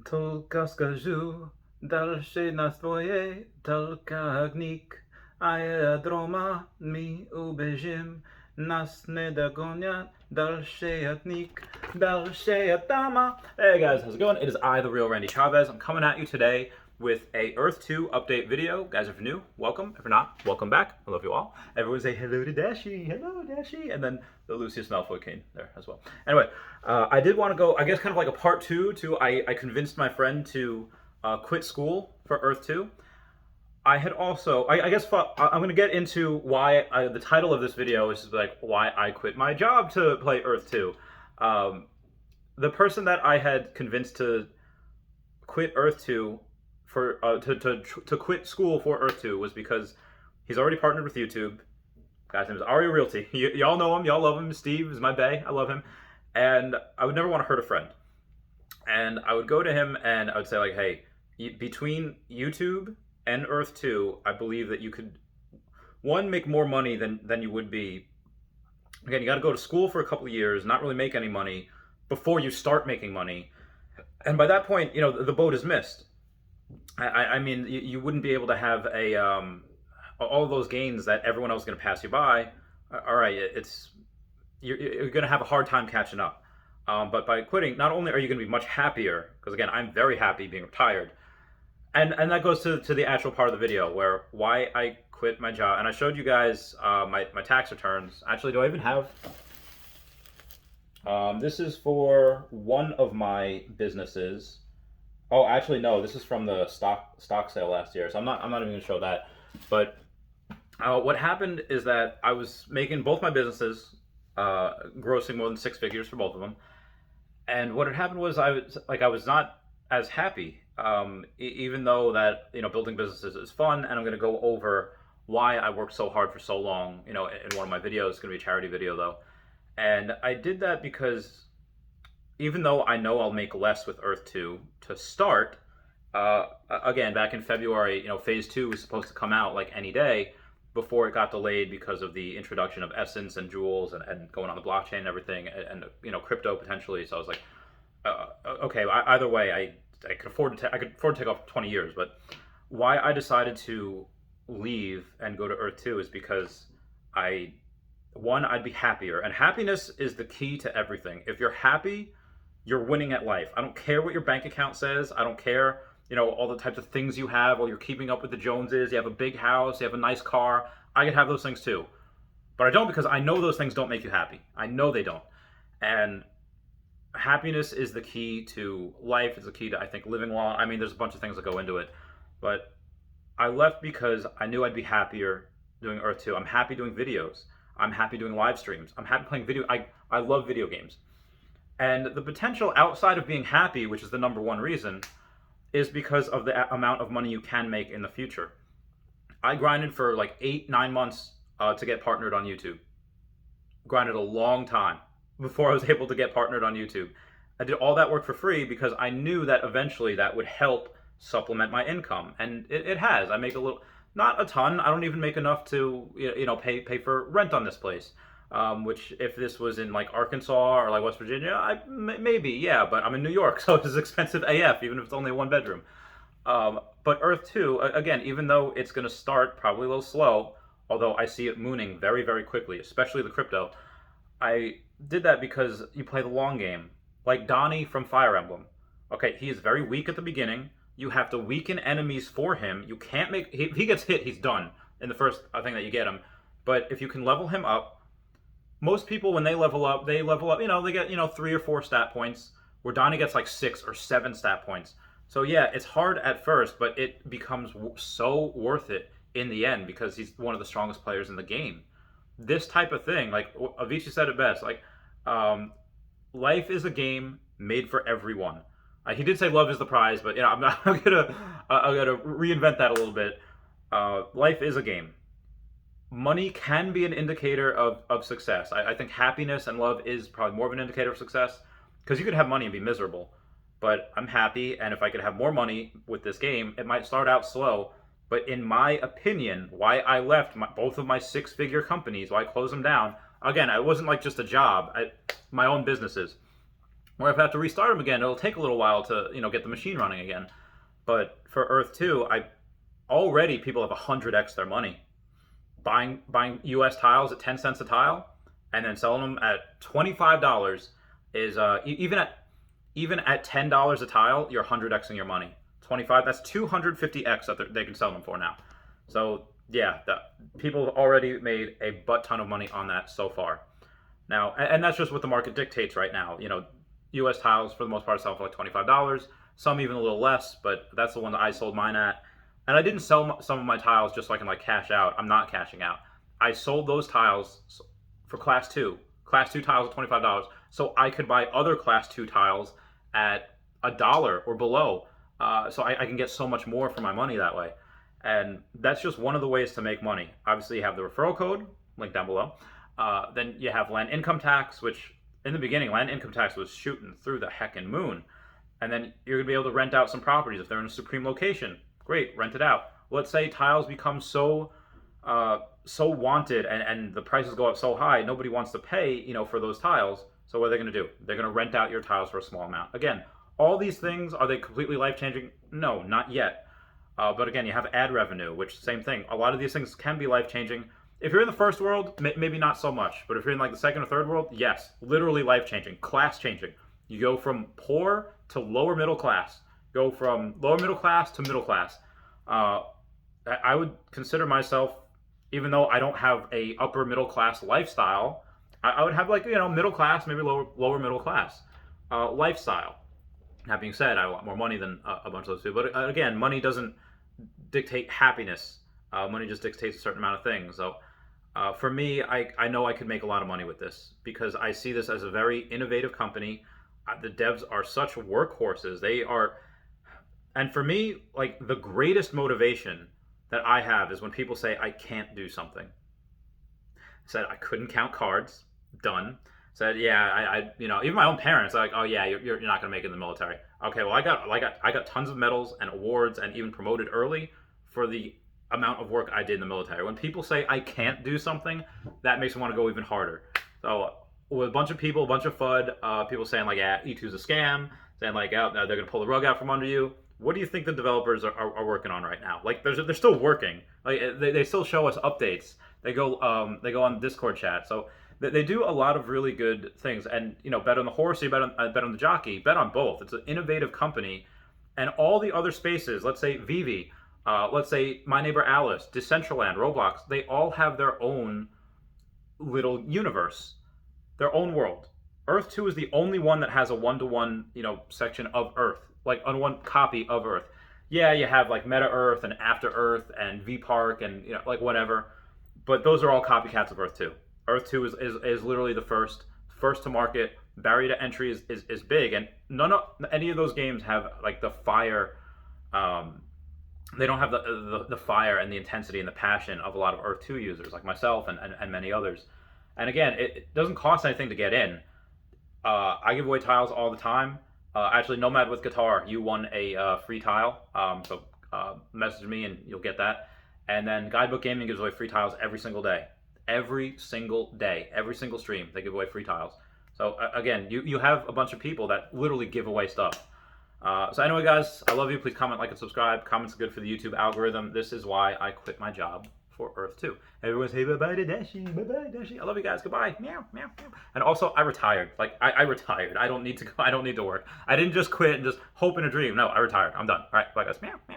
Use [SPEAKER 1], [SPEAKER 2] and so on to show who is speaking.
[SPEAKER 1] Только скажу, дальше настроje, только гник, аэродрома мы убежим, нас не догонят, дальше от них, дальше от дома. Hey guys, how's it going? It is I, the real Randy Chavez. I'm coming at you today with a Earth 2 update video. Guys, if you're new, welcome. If you're not, welcome back. I love you all. Everyone say hello to Dashi, and then the Lucius Malfoy cane there as well. Anyway, I did want to go, I guess, kind of like a part two to I convinced my friend to quit school for Earth 2. I had also, I guess, I'm going to get into why the title of this video is like why I quit my job to play Earth 2. The person that I had convinced to quit Earth 2 for to quit school for Earth 2 was because he's already partnered with YouTube. Guy's name is Aria Realty. Y'all know him. Y'all love him. Steve is my bae. I love him. And I would never want to hurt a friend. And I would go to him and I would say, like, hey, between YouTube and Earth 2, I believe that you could, one, make more money than you would be. Again, you got to go to school for a couple of years, not really make any money before you start making money. And by that point, you know, the boat is missed. I mean, you wouldn't be able to have all of those gains that everyone else is going to pass you by. All right, you're going to have a hard time catching up. But by quitting, not only are you going to be much happier, because again, I'm very happy being retired, and that goes to the actual part of the video where why I quit my job, and I showed you guys my tax returns. Actually, do I even have? This is for one of my businesses. Oh, actually, no. This is from the stock sale last year, so I'm not even going to show that. But what happened is that I was making both my businesses grossing more than six figures for both of them, and what had happened was I was not as happy, even though that building businesses is fun, and I'm going to go over why I worked so hard for so long. In one of my videos, it's going to be a charity video though, and I did that because even though I know I'll make less with Earth 2 to start, again, back in February, Phase 2 was supposed to come out like any day before it got delayed because of the introduction of Essence and Jewels and going on the blockchain and everything, and crypto potentially. So I was like, okay, either way, I could afford to take off 20 years. But why I decided to leave and go to Earth 2 is because I'd be happier, and happiness is the key to everything. If you're happy, you're winning at life. I don't care what your bank account says. I don't care, all the types of things you have, or you're keeping up with the Joneses. You have a big house, you have a nice car. I could have those things too. But I don't, because I know those things don't make you happy. I know they don't. And happiness is the key to life. It's the key to, I think, living long. I mean, there's a bunch of things that go into it. But I left because I knew I'd be happier doing Earth 2. I'm happy doing videos. I'm happy doing live streams. I'm happy playing video. I love video games. And the potential outside of being happy, which is the number one reason, is because of the amount of money you can make in the future. I grinded for like 8-9 months to get partnered on YouTube. Grinded a long time before I was able to get partnered on YouTube. I did all that work for free because I knew that eventually that would help supplement my income. And it has. I make a little, not a ton. I don't even make enough to pay for rent on this place. Which if this was in like Arkansas or like West Virginia, maybe, yeah, but I'm in New York, so it's expensive AF, even if it's only a one bedroom. But Earth 2, again, even though it's going to start probably a little slow, although I see it mooning very, very quickly, especially the crypto, I did that because you play the long game. Like Donnie from Fire Emblem. Okay, he is very weak at the beginning. You have to weaken enemies for him. You can't make, if he gets hit, he's done in the first thing that you get him. But if you can level him up, most people, when they level up, they get, 3 or 4 stat points, where Donnie gets like 6 or 7 stat points. So yeah, it's hard at first, but it becomes so worth it in the end because he's one of the strongest players in the game. This type of thing, like Avicii said it best, like, life is a game made for everyone. He did say love is the prize, but I'm gonna reinvent that a little bit. Life is a game. Money can be an indicator of success. I think happiness and love is probably more of an indicator of success, because you could have money and be miserable. But I'm happy, and if I could have more money with this game, it might start out slow. But in my opinion, why I left both of my six-figure companies, why I closed them down, again, it wasn't like just a job, my own businesses. Or if I have to restart them again, it'll take a little while to get the machine running again. But for Earth 2, I already people have 100x their money buying US tiles at 10 cents a tile and then selling them at $25 is even at $10 a tile, you're 100xing your money. 25, that's 250x that they can sell them for now. So yeah, people have already made a butt ton of money on that so far. Now, and that's just what the market dictates right now. US tiles for the most part sell for like $25, some even a little less, but that's the one that I sold mine at. And I didn't sell some of my tiles just so I can like cash out. I'm not cashing out. I sold those tiles for Class 2. Class 2 tiles at $25, so I could buy other Class 2 tiles at $1 or below. So I can get so much more for my money that way. And that's just one of the ways to make money. Obviously, you have the referral code, link down below. Then you have land income tax, which in the beginning, land income tax was shooting through the heckin' moon. And then you're going to be able to rent out some properties if they're in a supreme location. Great, rent it out. Let's say tiles become so wanted and the prices go up so high, nobody wants to pay, for those tiles. So what are they going to do? They're going to rent out your tiles for a small amount. Again, all these things, are they completely life-changing? No, not yet. But again, you have ad revenue, which same thing. A lot of these things can be life-changing. If you're in the first world, maybe not so much. But if you're in like the second or third world, yes, literally life-changing, class-changing. You go from poor to lower middle class. Go from lower middle class to middle class. I would consider myself, even though I don't have a upper middle class lifestyle, I would have like middle class, maybe lower middle class lifestyle. That being said, I have a lot more money than a bunch of those people. But again, money doesn't dictate happiness. Money just dictates a certain amount of things. So for me, I know I could make a lot of money with this because I see this as a very innovative company. The devs are such workhorses. They are, and for me, like the greatest motivation that I have is when people say I can't do something. Said I couldn't count cards. Done. Said I even my own parents are like, oh yeah, you're not gonna make it in the military. Okay, well I got tons of medals and awards and even promoted early for the amount of work I did in the military. When people say I can't do something, that makes me want to go even harder. So with a bunch of people, a bunch of FUD, people saying like, yeah, E2's a scam, saying like, oh, they're gonna pull the rug out from under you. What do you think the developers are working on right now? Like they're still working. Like they still show us updates. They go on Discord chat. So they do a lot of really good things. And bet on the horse, you bet on the jockey, bet on both. It's an innovative company, and all the other spaces. Let's say Vivi, let's say My Neighbor Alice, Decentraland, Roblox. They all have their own little universe, their own world. Earth 2 is the only one that has a one-to-one section of Earth. Like on one copy of Earth. Yeah, you have like Meta Earth and After Earth and V Park and like whatever, but those are all copycats of Earth 2. Earth 2 is literally the first to market. Barrier to entry is big, and any of those games have like the fire. They don't have the fire and the intensity and the passion of a lot of Earth 2 users like myself and many others. And again, it doesn't cost anything to get in. I give away tiles all the time. Actually, Nomad with Guitar, you won a free tile. So message me and you'll get that. And then Guidebook Gaming gives away free tiles every single day. Every single day. Every single stream, they give away free tiles. So again, you have a bunch of people that literally give away stuff. So anyway, guys, I love you. Please comment, like, and subscribe. Comments are good for the YouTube algorithm. This is why I quit my job for Earth 2. Everyone say bye-bye to Dashi. Bye-bye, Dashi. I love you guys. Goodbye. Meow, meow, meow. And also, I retired. Like, I retired. I don't need to go. I don't need to work. I didn't just quit and just hope in a dream. No, I retired. I'm done. All right, bye, guys. Meow, meow.